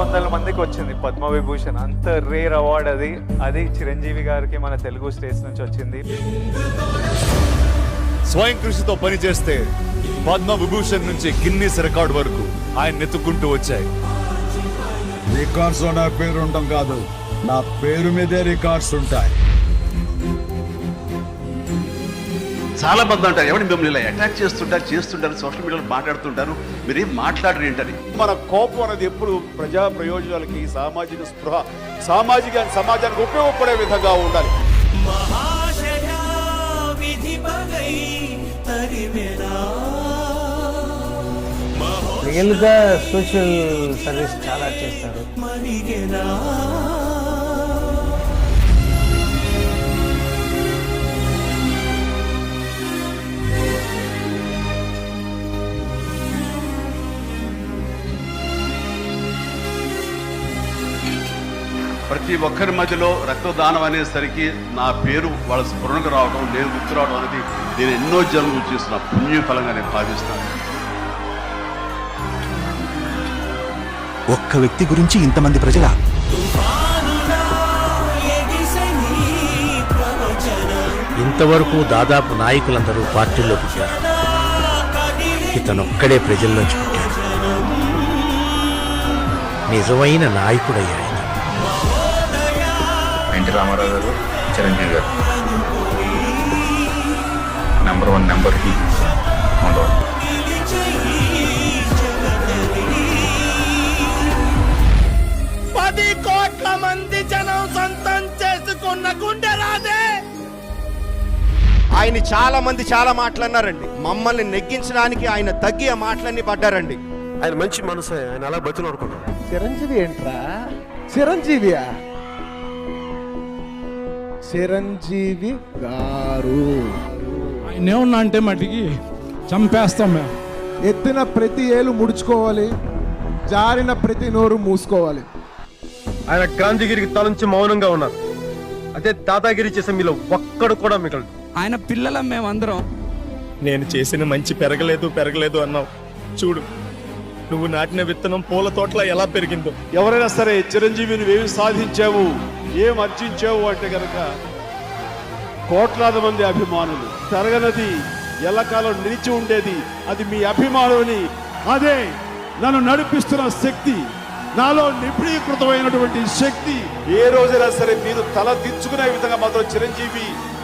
వందల మందికి వచ్చింది పద్మవిభూషణ్. అంత రేర్ అవార్డ్ అది చిరంజీవి గారికి మన తెలుగు స్టేట్స్ నుంచి వచ్చింది. స్వయం కృషితో పనిచేస్తే పద్మ విభూషణ్ నుంచి గిన్నీస్ రికార్డ్ వరకు ఆయన ఎత్తుకుంటూ వచ్చాయి. రికార్డ్స్ లో నా పేరు ఉండడం కాదు, నా పేరు మీదే రికార్డ్స్ ఉంటాయి. చాలా మంది అంటారు ఎవరిని మిమ్మల్ని ఇలా అటాక్ చేస్తుంటారు సోషల్ మీడియాలో మాట్లాడుతుంటారు, మీరేం మాట్లాడరు ఏంటని. మన కోపం అనేది ఎప్పుడు ప్రజా ప్రయోజనాలకి, సామాజిక స్పృహ, సమాజానికి ఉపయోగపడే విధంగా ఉండాలి. రియల్ గా సోషల్ సర్వీస్ చాలా చేస్తారు. ప్రతి ఒక్కరి మధ్యలో రక్తదానం అనేసరికి నా పేరు వాళ్ళ స్ఫురణకు రావడం, నేను గుర్తు రావడం అనేది నేను ఎన్నో జన్మలు చేస్తున్న పుణ్యఫలంగా నేను భావిస్తాను. ఒక్క వ్యక్తి గురించి ఇంతమంది ప్రజల ఇంతవరకు దాదాపు నాయకులందరూ పార్టీల్లో పుట్టారు, ఇతనొక్కడే ప్రజల్లోంచి పుట్టాడు. నిజమైన నాయకుడయ్యాడు. ఎన్టీ రామారావు గారు, చిరంజీవి గారు నెంబర్ 1 నెంబర్కి ఉండవు. 10 కోట్ల మంది జనం సొంతం చేసుకున్న గుండె రాదే. ఆయన చాలా మంది చాలా మాట్లాడినారండి. మమ్మల్ని నెగ్గించడానికి ఆయన తగ్గి ఆ మాటలన్నీ పడ్డారండి. ఆయన మంచి మనసు, ఆయన అలా బతులు అనుకున్నాం. చిరంజీవి ఏంట్రా? చిరంజీవియా? చిరంజీవి గారు ఆయన ఏమన్నా అంటే మటుకి చంపేస్తాం మేము. ఎత్తిన ప్రతి ఏలు ముడుచుకోవాలి, జారిన ప్రతి నోరు మూసుకోవాలి. ఆయన గాంధీగిరికి తలంచి మౌనంగా ఉన్నారు. అదే దాదాగిరి చేసే మీలో ఒక్కడు కూడా మిగలడు. ఆయన పిల్లలం మేమందరం. నేను చేసిన మంచి పెరగలేదు అన్నావు. చూడు, నువ్వు నాటిన విత్తనం పూల తోటలా ఎలా పెరిగిందో. ఎవరైనా సరే చిరంజీవిని ఏమి సాధించావు, ఏం అర్జించావు అంటే కనుక కోట్లాది మంది అభిమానులు, తరగనది ఎల్లకాలం నిలిచి ఉండేది అది మీ అభిమానుని. అదే నన్ను నడిపిస్తున్న శక్తి, నాలో నిపుణీకృతమైనటువంటి శక్తి. ఏ రోజైనా సరే మీరు తల దించుకునే విధంగా మాత్రం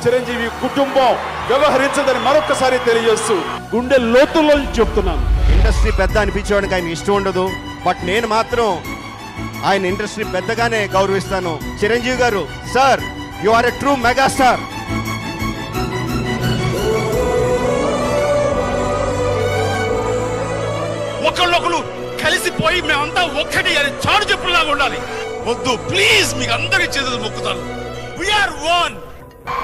చిరంజీవి కుటుంబం వ్యవహరించదని మరొకసారి తెలియజేస్తూ గుండె లోతుల్లో చెప్తున్నాను. ఇండస్ట్రీ పెద్ద అనిపించేవాడికి ఆయన ఇష్టం ఉండదు, బట్ నేను మాత్రం ఆయన ఇండస్ట్రీ పెద్దగానే గౌరవిస్తాను. Chiranjeevi garu, sir, you are a true megastar. ఒకళ్ళొకరు కలిసిపోయి మేమంతా ఒక్కటి అని చాడు చెప్పులాగా ఉండాలి. వద్దు ప్లీజ్, మీకు అందరి చేతులు మొక్కుతాను. We are one.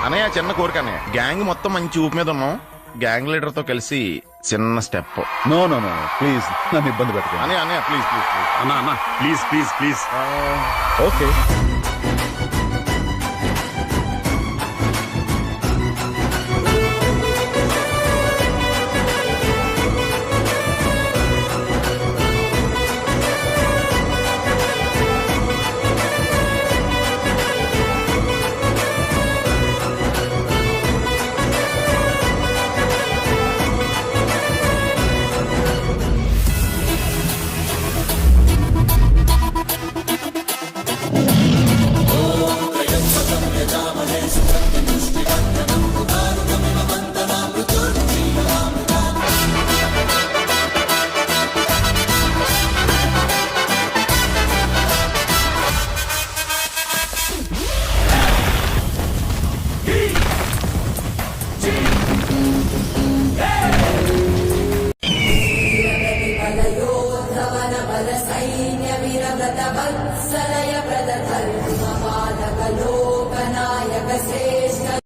అన్నయ్య చిన్న కోరిక అన్నయ్య, గ్యాంగ్ మొత్తం మంచి ఊపు మీద ఉన్నాం. గ్యాంగ్ లీడర్ తో కలిసి చిన్న స్టెప్. నో ప్లీజ్, నన్ను ఇబ్బంది పెట్టండి. అన్నయ్య ప్లీజ్ అన్న ప్లీజ్. ఓకే. సలయ ప్రదధర్మ పాలక లోకనాయక సే